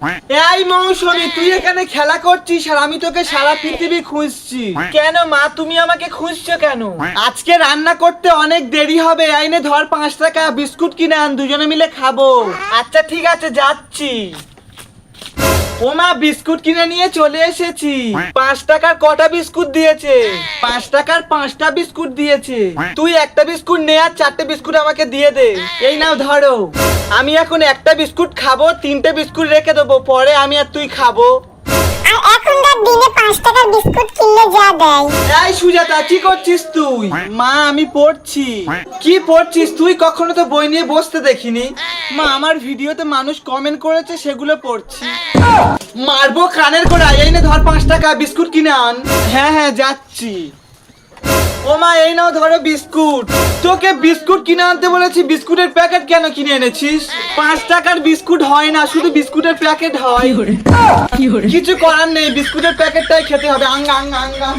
এই মৌসুমী, তুই এখানে খেলা করছিস আর আমি তোকে সারা পৃথিবী খুঁজছি। কেন মা, তুমি আমাকে খুঁজছো কেন? আজকে রান্না করতে অনেক দেরি হবে, আইনে ধর 5 টাকা বিস্কুট কিনে আন, দুজনে মিলে খাবো। আচ্ছা ঠিক আছে, যাচ্ছি। ও মা, বিস্কুট কিনে নিয়ে চলে এসেছি। 5 টাকার কটা বিস্কুট দিয়েছে? 5 টাকার 5টা বিস্কুট দিয়েছে। তুই একটা বিস্কুট নে আর 4টে বিস্কুট আমাকে দিয়ে দে। এই নাও ধরো। আমি এখন একটা বিস্কুট খাবো, 3টে বিস্কুট রেখে দেবো, পরে আমি আর তুই খাবো। আর এখনকার দিনে 5 টাকার বিস্কুট কিনলে যা দেয়। এই সুজাতা, কি করছিস তুই? মা, আমি পড়ছি। কি পড়ছিস তুই? কখনো তো বই নিয়ে বসতে দেখিনি। মা, আমার ভিডিওতে মানুষ কমেন্ট করেছে, সেগুলো পড়ছি। মারবো কানের গোড়া। এই নে ধর 5 টাকা, বিস্কুট কিনে আন। হ্যাঁ হ্যাঁ, যাচ্ছি। ও মা, এই নাও ধরো বিস্কুট। তোকে বিস্কুট কিনে আনতে বলেছি, বিস্কুটের প্যাকেট কেন কিনে এনেছিস? 5 টাকার বিস্কুট হয় না, শুধু বিস্কুটের প্যাকেট হয়। কিছু করার নেই, বিস্কুটের প্যাকেটটাই খেতে হবে। আঙ্গা আঙ্গা আঙ্গা।